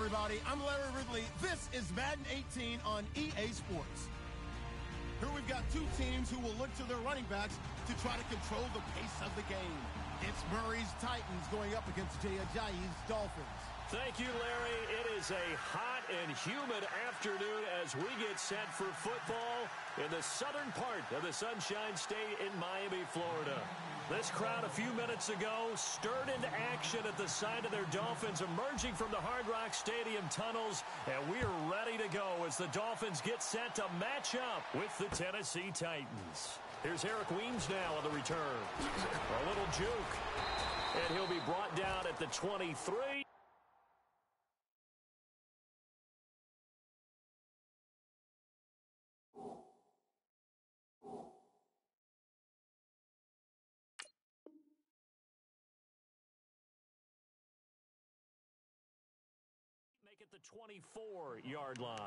everybody. I'm Larry Ridley. This is Madden 18 on EA Sports. Here we've got two teams who will look to their running backs to try to control the pace of the game. It's Murray's Titans going up against Jay Ajayi's Dolphins. Thank you, Larry. It is a hot and humid afternoon as we get set for football in the southern part of the Sunshine State in Miami, Florida. This crowd a few minutes ago stirred into action at the side of their Dolphins emerging from the Hard Rock Stadium tunnels, and we are ready to go as the Dolphins get set to match up with the Tennessee Titans. Here's Eric Weems now on the return. A little juke, and he'll be brought down at the 23. At the 24-yard line.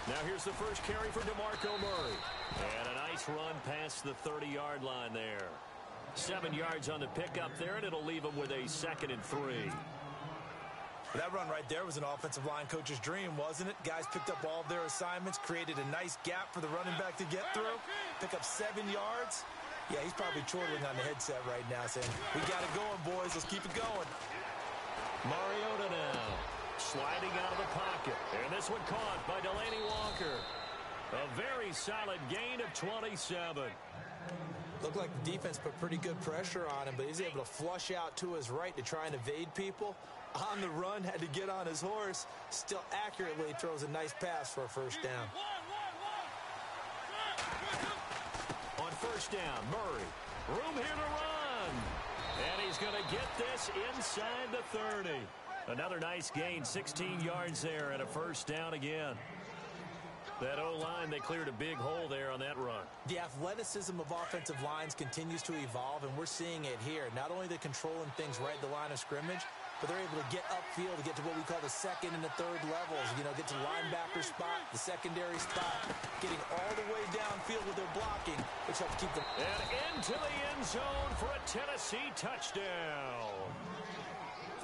Now here's the first carry for DeMarco Murray. And a nice run past the 30-yard line there. 7 yards on the pickup there, and it'll leave him with a 2nd and 3. That run right there was an offensive line coach's dream, wasn't it? Guys picked up all of their assignments, created a nice gap for the running back to get through, pick up 7 yards. Yeah, he's probably chortling on the headset right now saying, we got it going, boys. Let's keep it going. Mariota now. Sliding out of the pocket. And this one caught by Delaney Walker. A very solid gain of 27. Looked like the defense put pretty good pressure on him, but he's able to flush out to his right to try and evade people. On the run, had to get on his horse. Still accurately throws a nice pass for a first down. On first down, Murray. Room here to run. And he's going to get this inside the 30. Another nice gain, 16 yards there, and a first down again. That O-line, they cleared a big hole there on that run. The athleticism of offensive lines continues to evolve, and we're seeing it here. Not only they're controlling things right at the line of scrimmage, but they're able to get upfield to get to what we call the second and the third levels. You know, get to the linebacker spot, the secondary spot, getting all the way downfield with their blocking, which helps keep them. And into the end zone for a Tennessee touchdown.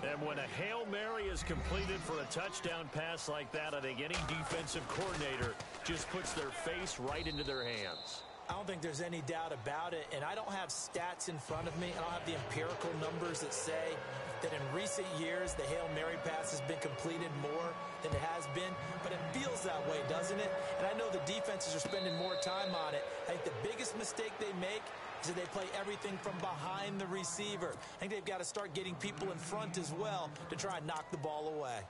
And when a Hail Mary is completed for a touchdown pass like that, I think any defensive coordinator just puts their face right into their hands. I don't think there's any doubt about it, and I don't have stats in front of me. I don't have the empirical numbers that say that in recent years the Hail Mary pass has been completed more than it has been, but it feels that way, doesn't it? And I know the defenses are spending more time on it. I think the biggest mistake they make is that they play everything from behind the receiver. I think they've got to start getting people in front as well to try and knock the ball away.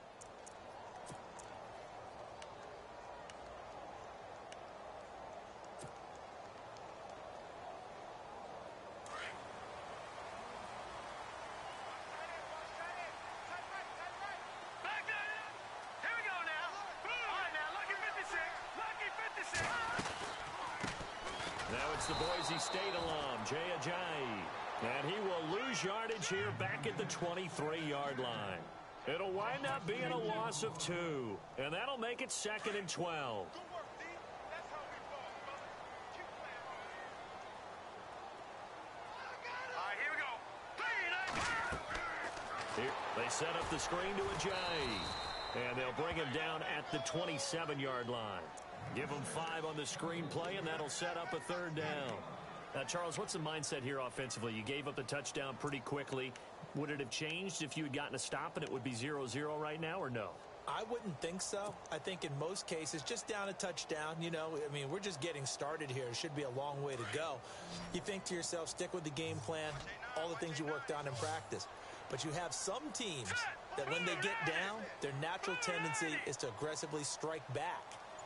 The Boise State alum, Jay Ajayi. And he will lose yardage here back at the 23-yard line. It'll wind up being a loss of 2. And that'll make it 2nd and 12. All right, here we go. Here, they set up the screen to Ajayi. And they'll bring him down at the 27-yard line. Give them 5 on the screenplay, and that'll set up a 3rd down. Now, Charles, what's the mindset here offensively? You gave up the touchdown pretty quickly. Would it have changed if you had gotten a stop and it would be 0-0 right now, or no? I wouldn't think so. I think in most cases, just down a touchdown, you know, I mean, we're just getting started here. It should be a long way to go. You think to yourself, stick with the game plan, all the things you worked on in practice. But you have some teams that when they get down, their natural tendency is to aggressively strike back.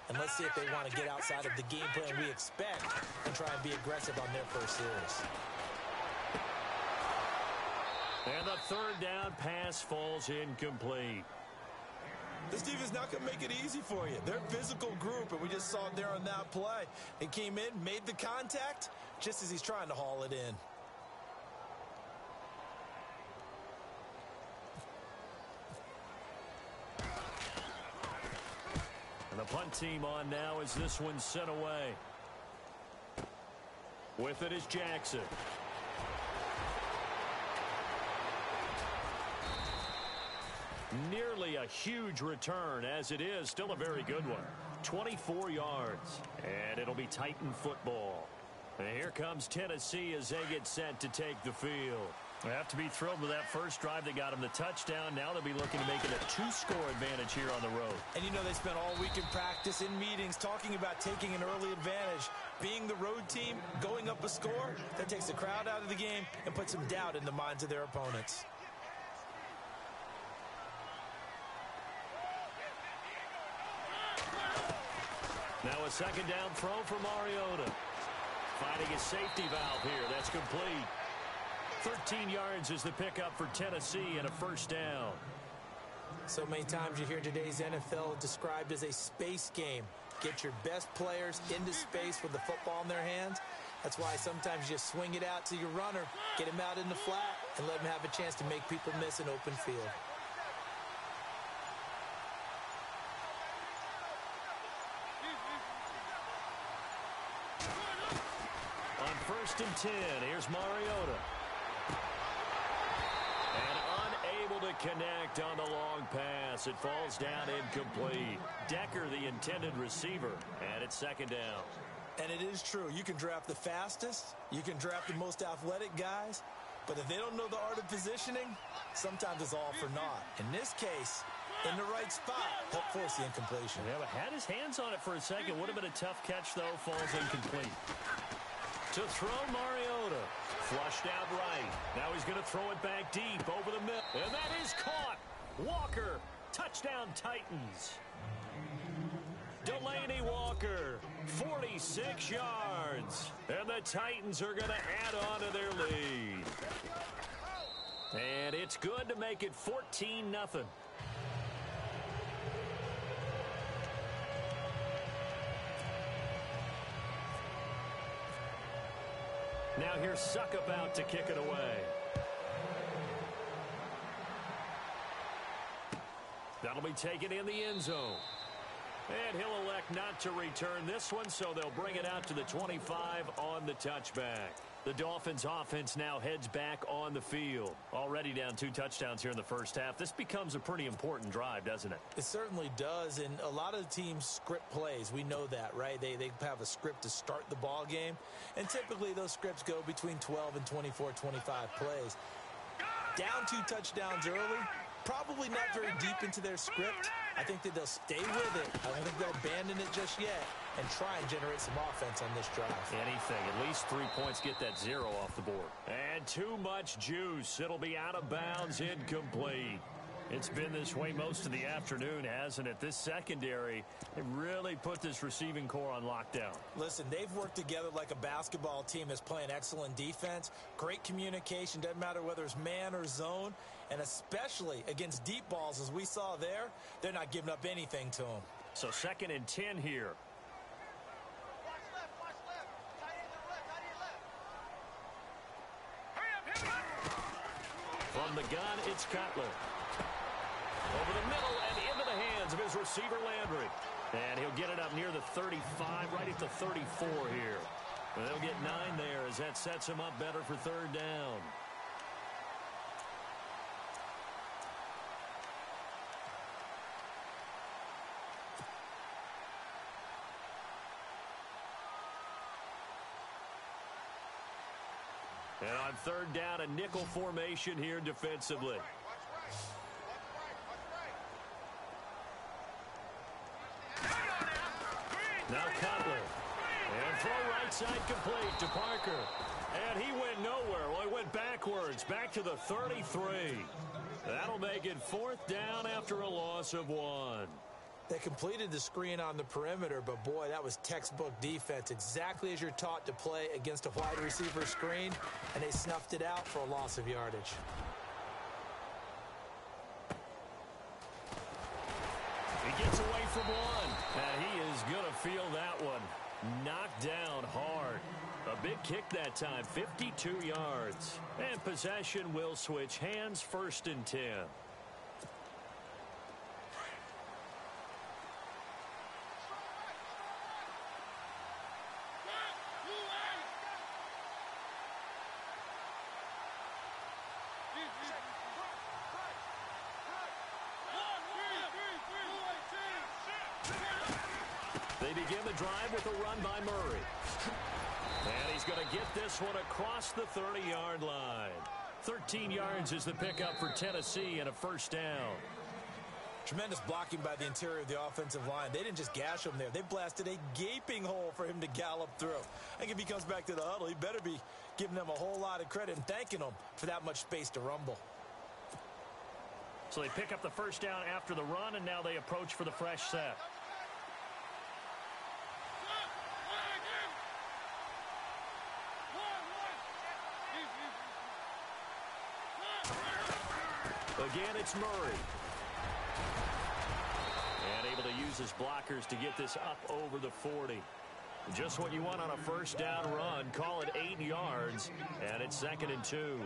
And let's see if they want to get outside of the game plan we expect and try and be aggressive on their first series. And the third down pass falls incomplete. This defense not going to make it easy for you. They're a physical group, and we just saw it there on that play. He came in, made the contact, just as he's trying to haul it in. And the punt team on now as this one's sent away. With it is Jackson. Nearly a huge return, as it is still a very good one. 24 yards, and it'll be Titan football. And here comes Tennessee as they get set to take the field. They have to be thrilled with that first drive that got them the touchdown. Now they'll be looking to make it a 2-score advantage here on the road. And you know they spent all week in practice, in meetings, talking about taking an early advantage. Being the road team, going up a score, that takes the crowd out of the game and puts some doubt in the minds of their opponents. Now a second down throw for Mariota. Finding a safety valve here. That's complete. 13 yards is the pickup for Tennessee and a first down. So many times you hear today's NFL described as a space game. Get your best players into space with the football in their hands. That's why sometimes you just swing it out to your runner, get him out in the flat, and let him have a chance to make people miss an open field. On 1st and 10, here's Mariota. And unable to connect on the long pass. It falls down incomplete. Decker, the intended receiver, and it's second down. And it is true. You can draft the fastest. You can draft the most athletic guys. But if they don't know the art of positioning, sometimes it's all for naught. In this case, in the right spot, help force the incompletion. Yeah, but had his hands on it for a second. Would have been a tough catch, though. Falls incomplete. To throw, Mariota. Flushed out right. Now he's going to throw it back deep over the middle. And that is caught. Walker. Touchdown, Titans. Delaney Walker. 46 yards. And the Titans are going to add on to their lead. And it's good to make it 14-0. Now here's Suckup out to kick it away. That'll be taken in the end zone. And he'll elect not to return this one, so they'll bring it out to the 25 on the touchback. The Dolphins offense now heads back on the field. Already down 2 touchdowns here in the first half. This becomes a pretty important drive, doesn't it? It certainly does, and a lot of the teams script plays. We know that, right? They have a script to start the ball game, and typically those scripts go between 12 and 24, 25 plays. Down 2 touchdowns early, probably not very deep into their script. I think that they'll stay with it. I don't think they'll abandon it just yet and try and generate some offense on this drive. Anything. At least 3 points, get that 0 off the board. And too much juice. It'll be out of bounds, incomplete. It's been this way most of the afternoon, hasn't it? This secondary, it really put this receiving core on lockdown. Listen, they've worked together like a basketball team that's playing excellent defense. Great communication. Doesn't matter whether it's man or zone. And especially against deep balls, as we saw there, they're not giving up anything to them. So 2nd and 10 here. From the gun, it's Cutler. Over the middle and into the hands of his receiver, Landry. And he'll get it up near the 35, right at the 34 here. And they'll get 9 there as that sets him up better for 3rd down. And on 3rd down, a nickel formation here defensively. Now Cutler. And throw right side complete to Parker. And he went nowhere. Well, he went backwards, back to the 33. That'll make it 4th down after a loss of 1. They completed the screen on the perimeter, but boy, that was textbook defense, exactly as you're taught to play against a wide receiver screen, and they snuffed it out for a loss of yardage. He gets away from one, and he is going to feel that one. Knocked down hard. A big kick that time, 52 yards. And possession will switch hands, 1st and 10. They begin the drive with a run by Murray. And he's going to get this one across the 30-yard line. 13 yards is the pickup for Tennessee and a 1st down. Tremendous blocking by the interior of the offensive line. They didn't just gash him there. They blasted a gaping hole for him to gallop through. I think if he comes back to the huddle, he better be giving them a whole lot of credit and thanking them for that much space to rumble. So they pick up the 1st down after the run, and now they approach for the fresh set. Again, it's Murray. And able to use his blockers to get this up over the 40. Just what you want on a 1st down run. Call it 8 yards, and it's 2nd and 2.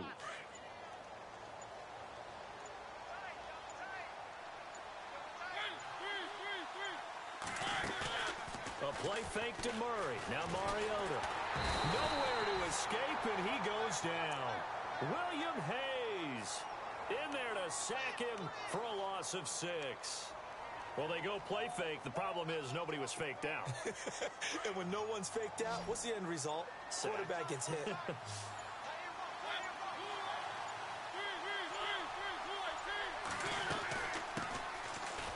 A play fake to Murray. Now Mariota. Nowhere to escape, and he goes down. William Hayes in there to sack him for a loss of 6. Well, they go play fake. The problem is nobody was faked out. And when no one's faked out, what's the end result? Sack. Quarterback gets hit.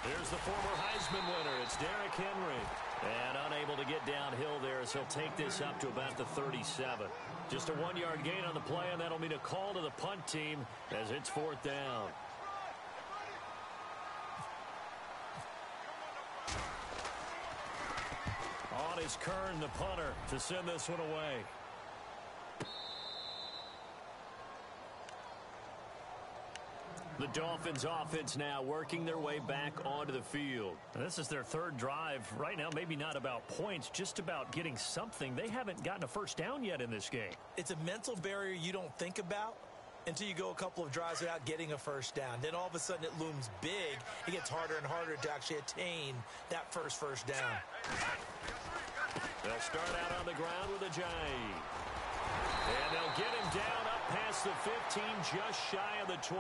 Here's the former Heisman winner. It's Derrick Henry. And unable to get downhill there as he'll take this up to about the 37. Just a 1-yard gain on the play, and that'll mean a call to the punt team as it's 4th down. On is Kern, the punter, to send this one away. The Dolphins offense now working their way back onto the field. This is their 3rd drive. Right now, maybe not about points, just about getting something. They haven't gotten a 1st down yet in this game. It's a mental barrier you don't think about until you go a couple of drives without getting a 1st down. Then all of a sudden it looms big. It gets harder and harder to actually attain that first down. They'll start out on the ground with Ajayi. And they'll get him down up past the 15, just shy of the 20.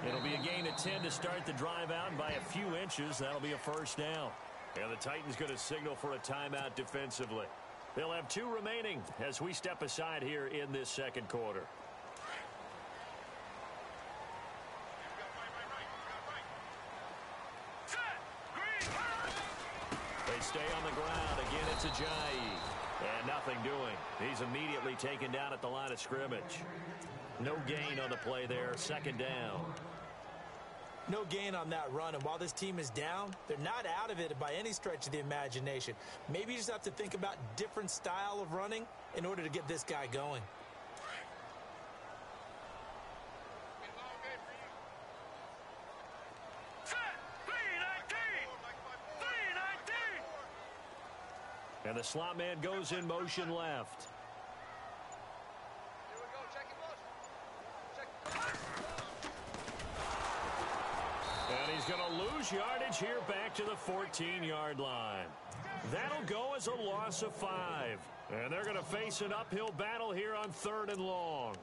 It'll be a gain of 10 to start the drive out, and by a few inches, that'll be a 1st down. And the Titans going to signal for a timeout defensively. They'll have 2 remaining as we step aside here in this 2nd quarter. They stay on the ground. Again, it's Ajayi. And nothing doing. He's immediately taken down at the line of scrimmage. No gain on the play there. 2nd down. No gain on that run, and while this team is down, they're not out of it by any stretch of the imagination. Maybe you just have to think about different style of running in order to get this guy going. And the slot man goes in motion left. And he's going to lose yardage here back to the 14-yard line. That'll go as a loss of 5. And they're going to face an uphill battle here on 3rd and long.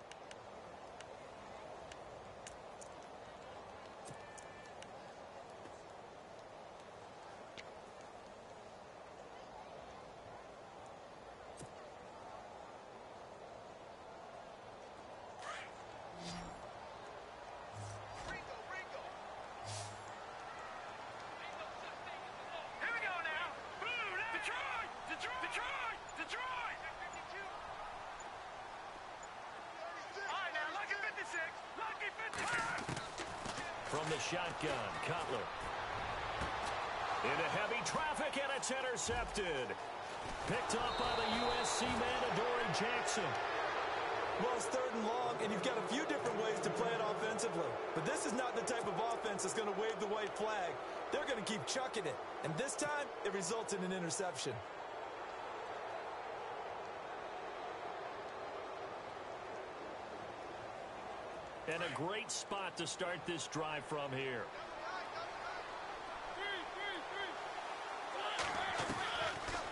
From the shotgun, Cutler. Into heavy traffic, and it's intercepted. Picked up by the USC man, Adoree Jackson. Well, it's 3rd and long, and you've got a few different ways to play it offensively. But this is not the type of offense that's going to wave the white flag they're going to keep chucking it. And this time, it results in an interception. And a great spot to start this drive from here.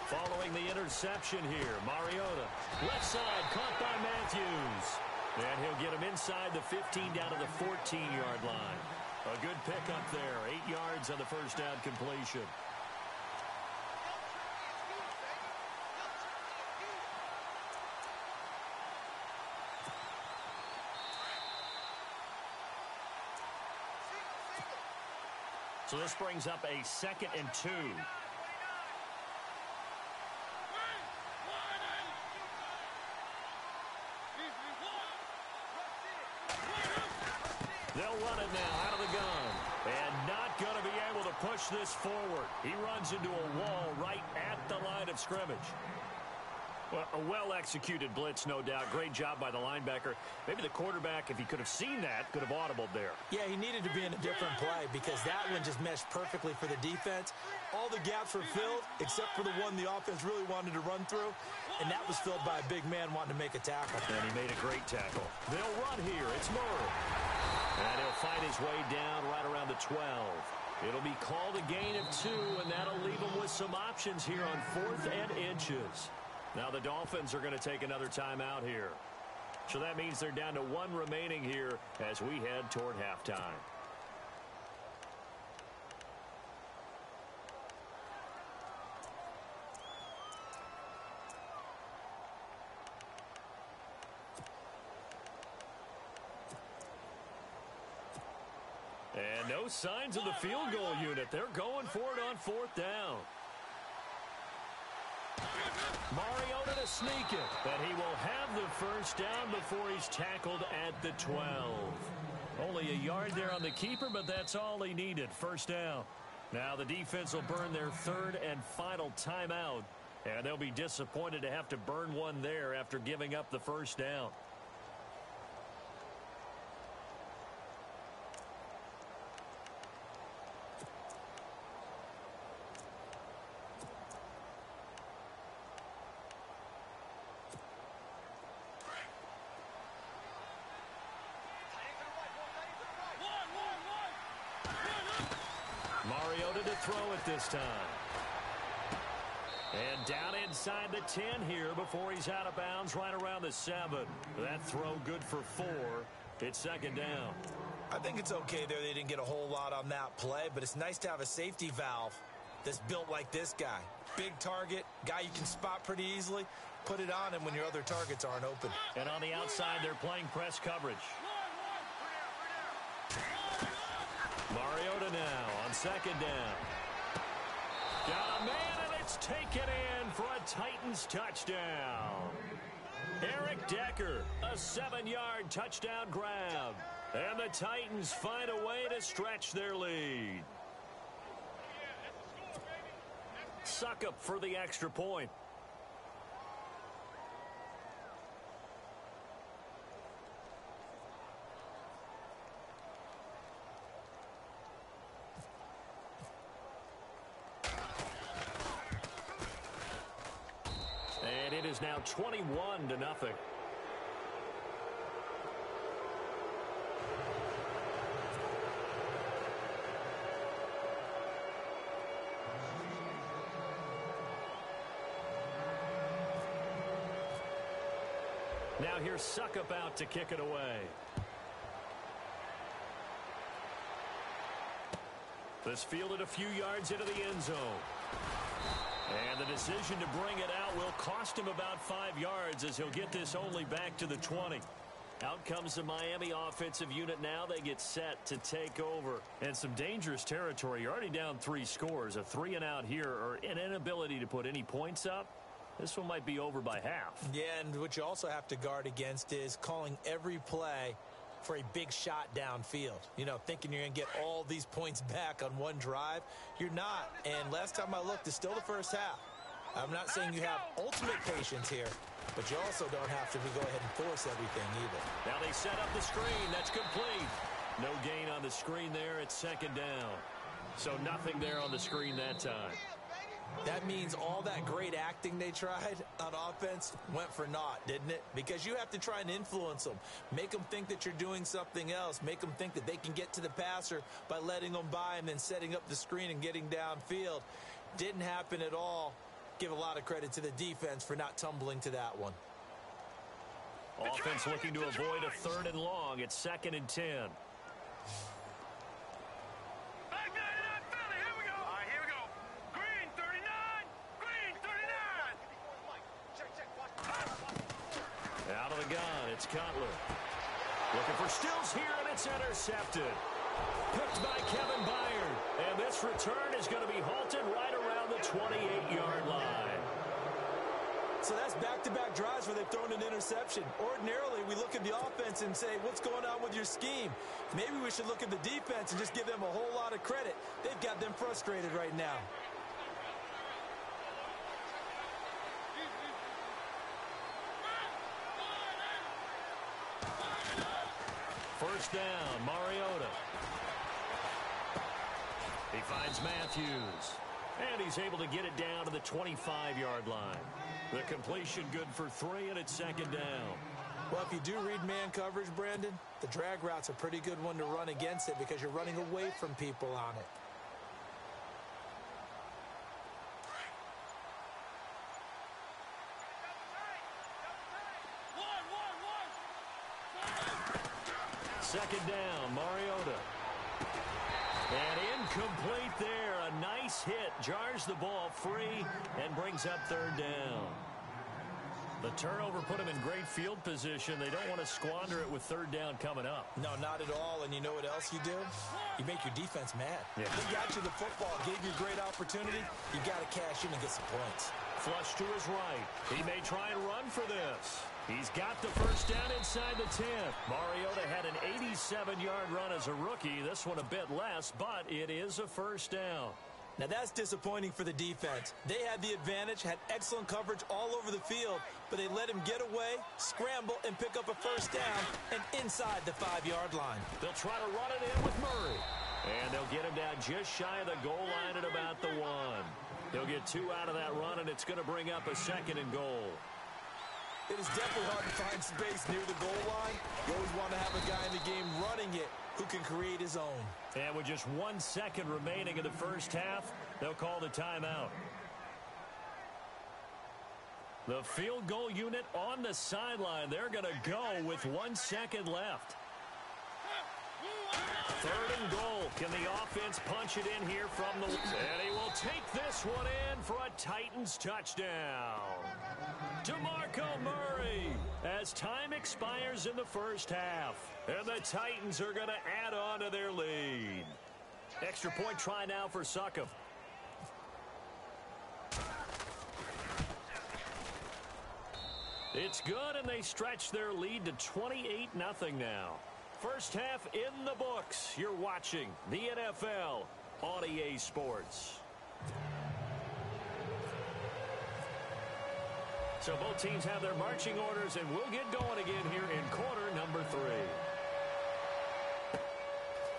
Following the interception here, Mariota. Left side, caught by Matthews. And he'll get him inside the 15 down to the 14-yard line. A good pickup there, 8 yards on the first down completion. So this brings up a 2nd and 2. They'll run it now out of the gun. And not going to be able to push this forward. He runs into a wall right at the line of scrimmage. Well, a well-executed blitz, no doubt. Great job by the linebacker. Maybe the quarterback, if he could have seen that, could have audibled there. Yeah, he needed to be in a different play because that one just meshed perfectly for the defense. All the gaps were filled except for the one the offense really wanted to run through, and that was filled by a big man wanting to make a tackle. And he made a great tackle. They'll run here. It's Murray. And he'll find his way down right around the 12. It'll be called a gain of 2, and that'll leave him with some options here on 4th and inches. Now the Dolphins are going to take another timeout here. So that means they're down to 1 remaining here as we head toward halftime. And no signs of the field goal unit. They're going for it on 4th down. Mariota to sneak it, but he will have the first down before he's tackled at the 12. Only a yard there on the keeper, but that's all he needed. First down. Now the defense will burn their 3rd and final timeout, and they'll be disappointed to have to burn one there after giving up the first down. Mariota to throw it this time. And down inside the 10 here before he's out of bounds right around the 7. That throw good for 4. It's 2nd down. I think it's okay there. They didn't get a whole lot on that play, but it's nice to have a safety valve that's built like this guy. Big target, guy you can spot pretty easily. Put it on him when your other targets aren't open. And on the outside, they're playing press coverage. Mariota now on 2nd down. Got a man, and it's taken in for a Titans touchdown. Eric Decker, a 7-yard touchdown grab. And the Titans find a way to stretch their lead. Suck up for the extra point. And it is now 21-0. Now here's Suckup out to kick it away. This fielded a few yards into the end zone. And the decision to bring it out will cost him about 5 yards as he'll get this only back to the 20. Out comes the Miami offensive unit now. They get set to take over. And some dangerous territory. You're already down 3 scores. A 3-and-out here or an inability to put any points up. This one might be over by half. Yeah, and what you also have to guard against is calling every play for a big shot downfield. You know, thinking you're going to get all these points back on one drive. You're not. And last time I looked, it's still the first half. I'm not saying you have ultimate patience here, but you also don't have to go ahead and force everything either. Now they set up the screen. That's complete. No gain on the screen there. It's 2nd down. So nothing there on the screen that time. That means all that great acting they tried on offense went for naught, didn't it? Because you have to try and influence them. Make them think that you're doing something else. Make them think that they can get to the passer by letting them by and then setting up the screen and getting downfield. Didn't happen at all. Give a lot of credit to the defense for not tumbling to that one. Offense looking to avoid a 3rd and long. It's 2nd and 10. Out of the gun, it's Cutler. Looking for Stills here, and it's intercepted. Picked by Kevin Byard. And this return is going to be halted right around the 28-yard line. So that's back-to-back drives where they've thrown an interception. Ordinarily, we look at the offense and say, what's going on with your scheme? Maybe we should look at the defense and just give them a whole lot of credit. They've got them frustrated right now. First down, Mariota. He finds Matthews. And he's able to get it down to the 25-yard line. The completion good for 3, and it's 2nd down. Well, if you do read man coverage, Brandon, the drag route's a pretty good one to run against it because you're running away from people on it. Second down, Mariota. And incomplete there. A nice hit. Jars the ball free and brings up 3rd down. The turnover put him in great field position. They don't want to squander it with 3rd down coming up. No, not at all. And you know what else you do? You make your defense mad. Yeah. They got you the football, gave you a great opportunity. You got to cash in and get some points. Flush to his right. He may try and run for this. He's got the first down inside the 10. Mariota had an 87-yard run as a rookie. This one a bit less, but it is a first down. Now that's disappointing for the defense. They had the advantage, had excellent coverage all over the field, but they let him get away, scramble, and pick up a first down and inside the 5-yard line. They'll try to run it in with Murray. And they'll get him down just shy of the goal line at about the 1. They'll get 2 out of that run, and it's going to bring up a 2nd and goal. It is definitely hard to find space near the goal line. You always want to have a guy in the game running it who can create his own. And with just 1 second remaining in the first half, they'll call the timeout. The field goal unit on the sideline. They're going to go with 1 second left. 3rd and goal. Can the offense punch it in here from the... And he will take this one in for a Titans touchdown. DeMarco Murray as time expires in the first half. And the Titans are going to add on to their lead. Extra point try now for Succop. It's good, and they stretch their lead to 28-0 now. First half in the books. You're watching the NFL on EA Sports. So both teams have their marching orders, and we'll get going again here in quarter number 3.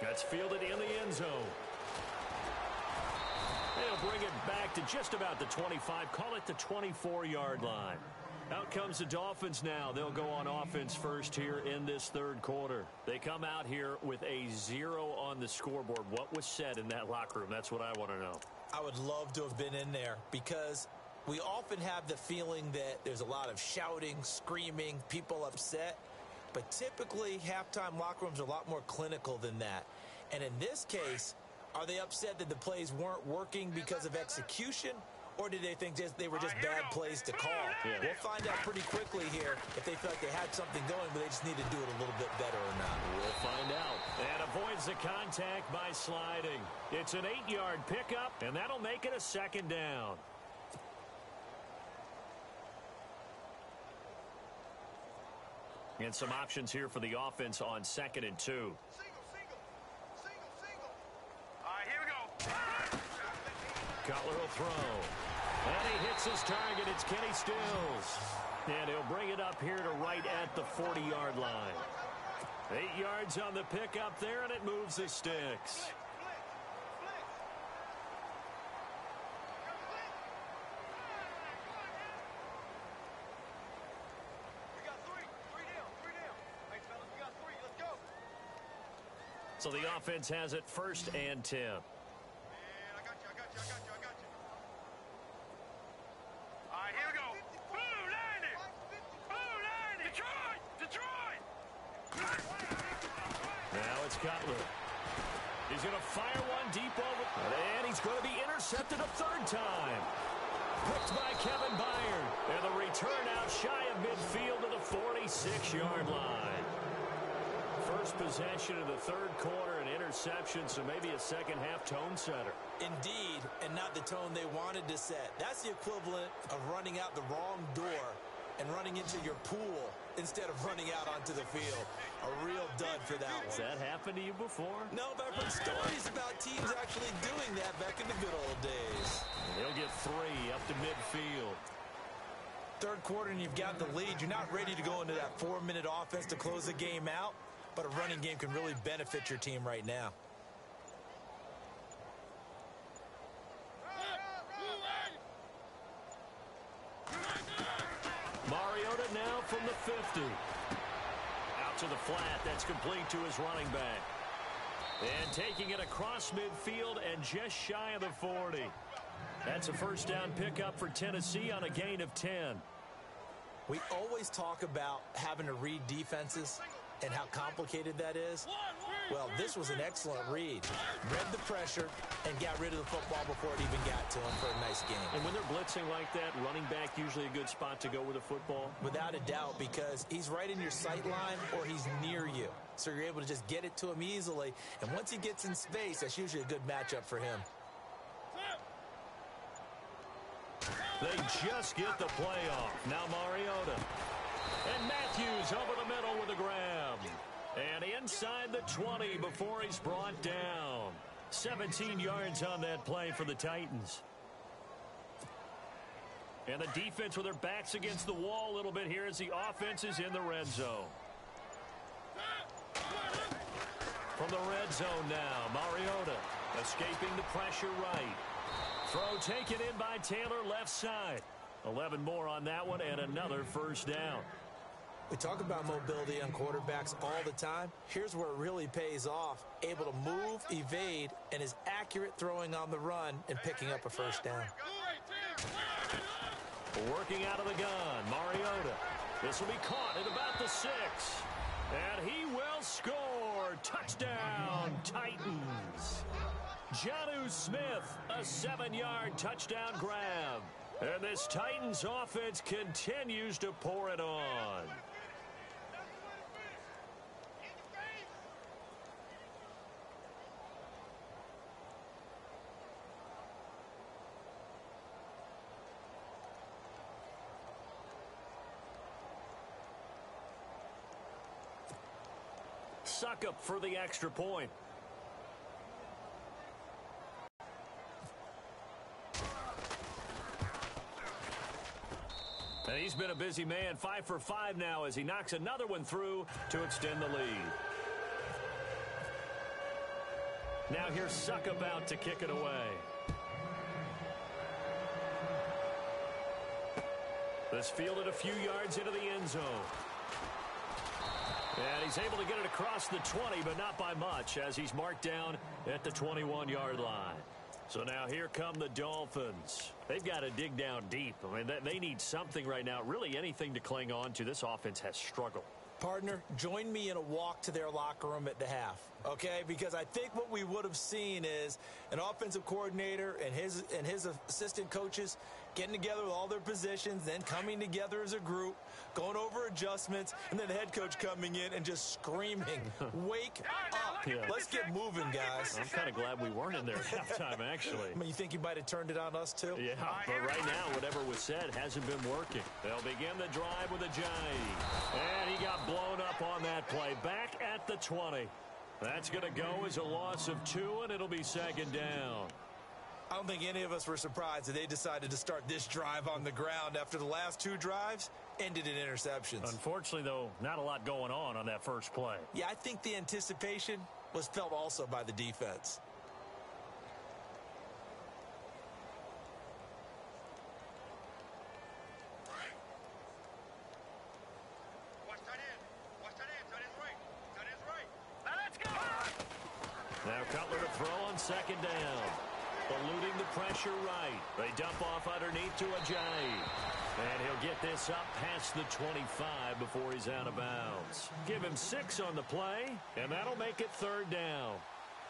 That's fielded in the end zone. They'll bring it back to just about the 25, call it the 24-yard line. Out comes the Dolphins now. They'll go on offense first here in this 3rd quarter. They come out here with a 0 on the scoreboard. What was said in that locker room? That's what I want to know. I would love to have been in there because we often have the feeling that there's a lot of shouting, screaming, people upset. But typically, halftime locker rooms are a lot more clinical than that. And in this case, are they upset that the plays weren't working because of execution? Or did they think they were just bad plays to call? Yeah. We'll find out pretty quickly here if they felt like they had something going, but they just need to do it a little bit better or not. We'll find out. And avoids the contact by sliding. It's an 8-yard pickup, and that'll make it a 2nd down. And some options here for the offense on 2nd and 2. Single. All right, here we go. Cutler will throw. And he hits his target. It's Kenny Stills. And he'll bring it up here to right at the 40-yard line. 8 yards on the pickup there, and it moves the sticks. So the offense has it 1st and 10. I got you. All right, here we go. Blue 90. Blue 90. Detroit. Now it's Cutler. He's going to fire one deep over. And he's going to be intercepted a 3rd time. Picked by Kevin Byard. And the return out shy of midfield to the 46-yard line. First possession of the 3rd quarter, an interception, so maybe a second-half tone setter. Indeed, and not the tone they wanted to set. That's the equivalent of running out the wrong door and running into your pool instead of running out onto the field. A real dud for that one. Has that happened to you before? No, but I've heard stories about teams actually doing that back in the good old days. He'll get 3 up to midfield. 3rd quarter and you've got the lead. You're not ready to go into that 4-minute offense to close the game out, but a running game can really benefit your team right now. Mariota now from the 50. Out to the flat. That's complete to his running back. And taking it across midfield and just shy of the 40. That's a 1st down pickup for Tennessee on a gain of 10. We always talk about having to read defenses and how complicated that is. Well, this was an excellent read. Read the pressure and got rid of the football before it even got to him for a nice game. And when they're blitzing like that, running back usually a good spot to go with a football? Without a doubt, because he's right in your sight line or he's near you. So you're able to just get it to him easily. And once he gets in space, that's usually a good matchup for him. They just get the play off. Now Mariota. And Matthews over the middle with a grab. And inside the 20 before he's brought down. 17 yards on that play for the Titans. And the defense with their backs against the wall a little bit here as the offense is in the red zone. From the red zone now, Mariota escaping the pressure right. Throw taken in by Taylor left side. 11 more on that one and another 1st down. We talk about mobility on quarterbacks all the time. Here's where it really pays off. Able to move, evade, and is accurate throwing on the run and picking up a 1st down. Working out of the gun, Mariota. This will be caught at about the 6. And he will score. Touchdown, Titans. Jonnu Smith, a 7-yard touchdown grab. And this Titans offense continues to pour it on. Suck up for the extra point. And he's been a busy man, 5 for 5 now as he knocks another one through to extend the lead. Now here's Suckup out to kick it away. This fielded a few yards into the end zone. And he's able to get it across the 20, but not by much as he's marked down at the 21-yard line. So now here come the Dolphins. They've got to dig down deep. I mean, they need something right now, really anything to cling on to. This offense has struggled. Partner, join me in a walk to their locker room at the half, okay? Because I think what we would have seen is an offensive coordinator and his assistant coaches getting together with all their positions, then coming together as a group, going over adjustments, and then the head coach coming in and just screaming, wake up. Yeah. Let's get moving, guys. I'm kind of glad we weren't in there at halftime, actually. I mean, you think he might have turned it on us, too? Yeah, but right now, whatever was said hasn't been working. They'll begin the drive with a Ajayi. And he got blown up on that play. Back at the 20. That's going to go as a loss of 2, and it'll be 2nd down. I don't think any of us were surprised that they decided to start this drive on the ground after the last 2 drives ended in interceptions. Unfortunately, though, not a lot going on that first play. Yeah, I think the anticipation was felt also by the defense. Watch tight end. Watch tight end. Tight end's right. Tight end's right. Now let's go. Now Cutler to throw on second down. Eluding the pressure right. They dump off underneath to Ajayi. And he'll get this up past the 25 before he's out of bounds. Give him 6 on the play, and that'll make it third down.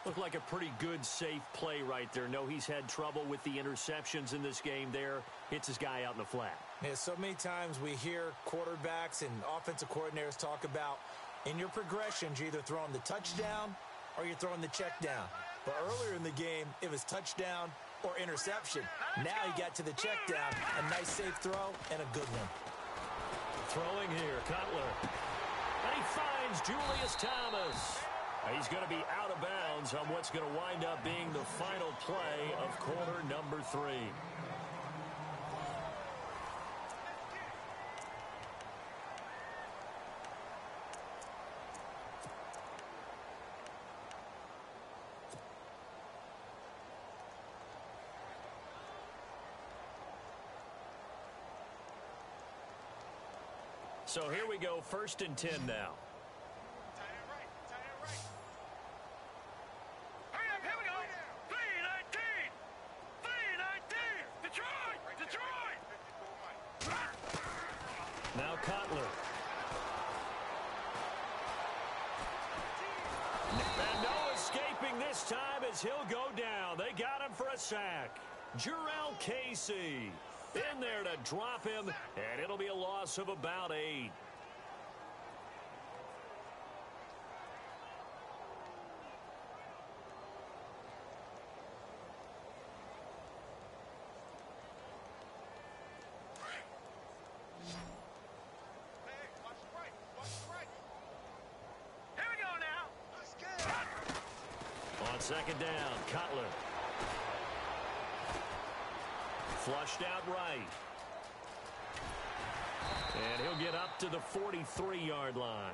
Looked like a pretty good, safe play right there. No, he's had trouble with the interceptions in this game there. Hits his guy out in the flat. Yeah, so many times we hear quarterbacks and offensive coordinators talk about in your progressions, you're either throwing the touchdown or you're throwing the check down. But earlier in the game, it was touchdown or interception. Now he got to the check down. A nice safe throw and a good one. Throwing here, Cutler. And he finds Julius Thomas. He's going to be out of bounds on what's going to wind up being the final play of quarter number 3. So here we go, 1st and 10 now. Hurry up, here we go. 3-19. 3-19. Detroit. Now Cutler. And no escaping this time as he'll go down. They got him for a sack. Jarrell Casey in there to drop him, and it'll be a loss of about 8. Here we go now. On second down, Cutler. Flushed out right. And he'll get up to the 43-yard line.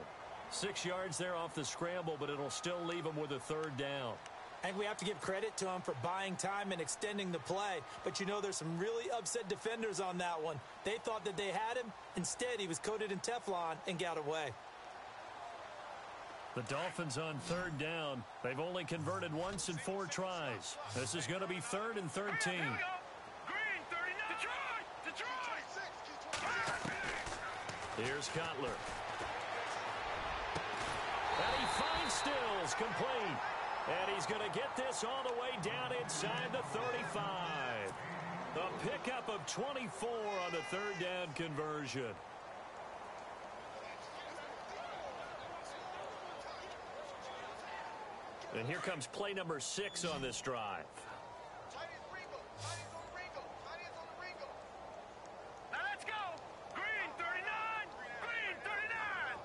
6 yards there off the scramble, but it'll still leave him with a 3rd down. And we have to give credit to him for buying time and extending the play. But you know, there's some really upset defenders on that one. They thought that they had him. Instead, he was coated in Teflon and got away. The Dolphins on 3rd down. They've only converted once in 4 tries. This is going to be 3rd and 13. Here we go. Green 39. Detroit. Here's Cutler. And he finds Stills complete. And he's going to get this all the way down inside the 35. The pickup of 24 on the 3rd down conversion. And here comes play number 6 on this drive. Now let's go. Green 39. Green 39.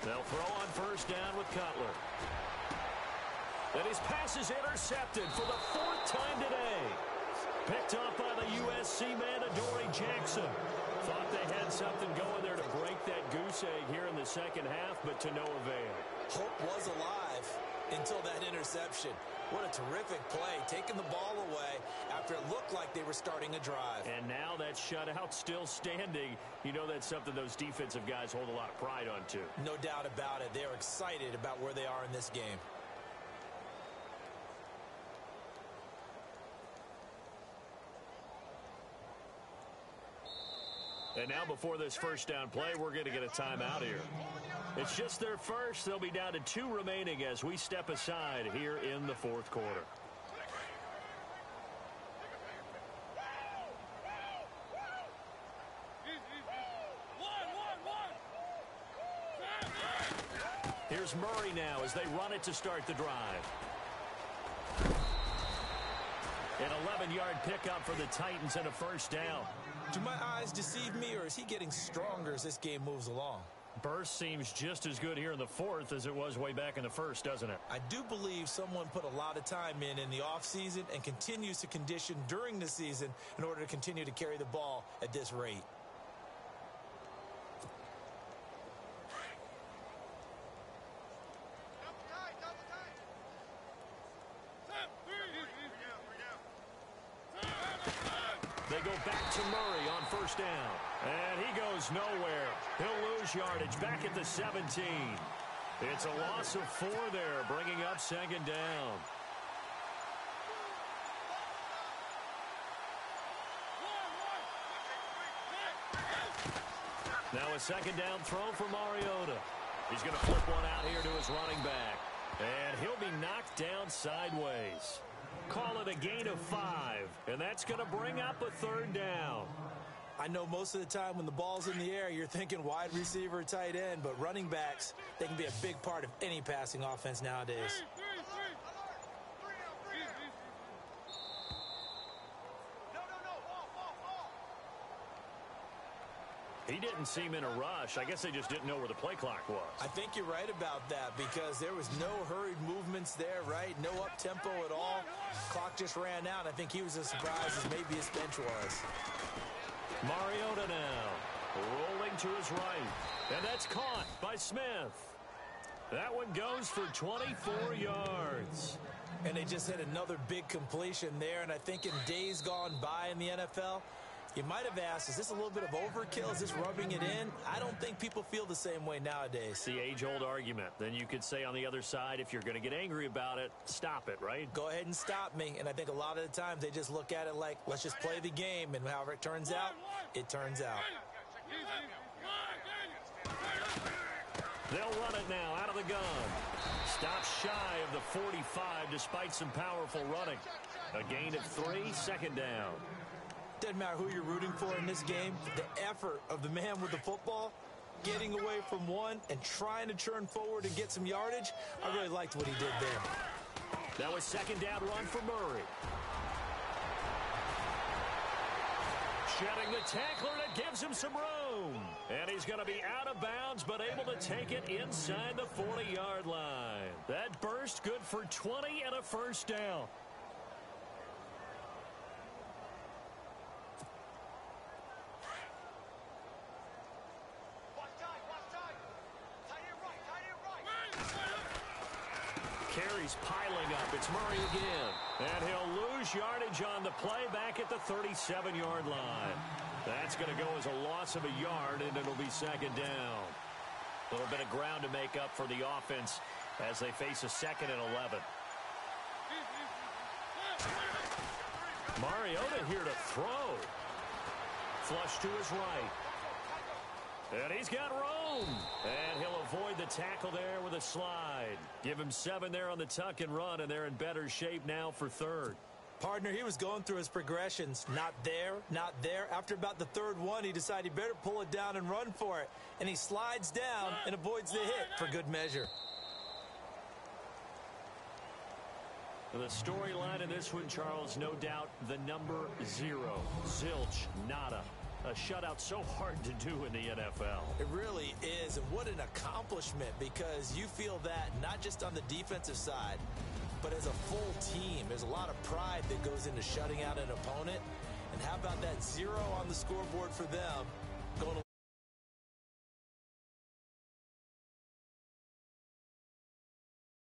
They'll throw on 1st down with Cutler. And his pass is intercepted for the 4th time today. Picked up by the USC man, Adoree Jackson. Thought they had something going there to break that goose egg here in the second half, but to no avail. Hope was alive until that interception. What a terrific play, taking the ball away after it looked like they were starting a drive. And now that shutout still standing. You know that's something those defensive guys hold a lot of pride on, too. No doubt about it. They're excited about where they are in this game. And now before this 1st down play, we're going to get a timeout here. It's just their first. They'll be down to 2 remaining as we step aside here in the 4th quarter. Here's Murray now as they run it to start the drive. An 11-yard pickup for the Titans and a 1st down. Do my eyes deceive me, or is he getting stronger as this game moves along? Burst seems just as good here in the 4th as it was way back in the 1st, doesn't it? I do believe someone put a lot of time in the offseason and continues to condition during the season in order to continue to carry the ball at this rate. They go back to Murray on 1st down. And he goes goes nowhere. He'll lose yardage back at the 17. It's a loss of 4 there, bringing up second down. Now a second down throw for Mariota. He's going to flip one out here to his running back. And he'll be knocked down sideways. Call it a gain of 5. And that's going to bring up a third down. I know most of the time when the ball's in the air, you're thinking wide receiver, tight end, but running backs, they can be a big part of any passing offense nowadays. He didn't seem in a rush. I guess they just didn't know where the play clock was. I think you're right about that because there was no hurried movements there, right? No up-tempo at all. Clock just ran out. I think he was as surprised as maybe his bench was. Mariota now, rolling to his right. And that's caught by Smith. That one goes for 24 yards. And they just hit another big completion there. And I think in days gone by in the NFL, you might have asked, is this a little bit of overkill? Is this rubbing it in? I don't think people feel the same way nowadays. It's the age-old argument. Then you could say on the other side, if you're going to get angry about it, stop it, right? Go ahead and stop me. And I think a lot of the times they just look at it like, let's just play the game. And however it turns out, it turns out. They'll run it now out of the gun. Stops shy of the 45 despite some powerful running. A gain of 3, second down. Doesn't matter who you're rooting for in this game. The effort of the man with the football, getting away from one and trying to turn forward and get some yardage, I really liked what he did there. That was second down run for Murray. Shedding the tackler that gives him some room. And he's going to be out of bounds but able to take it inside the 40-yard line. That burst good for 20 and a first down. Carries piling up. It's Murray again. And he'll lose yardage on the play back at the 37-yard line. That's going to go as a loss of a yard, and it'll be second down. A little bit of ground to make up for the offense as they face a second and 11. Mariota here to throw. Flush to his right. And he's got room. And he'll avoid the tackle there with a slide. Give him 7 there on the tuck and run, and they're in better shape now for third. Partner, he was going through his progressions. Not there, not there. After about the third one, he decided he better pull it down and run for it. And he slides down and avoids the hit for good measure. The storyline in this one, Charles, no doubt the number 0. Zilch, nada. A shutout so hard to do in the NFL. It really is, and what an accomplishment, because you feel that not just on the defensive side, but as a full team. There's a lot of pride that goes into shutting out an opponent, and how about that 0 on the scoreboard for them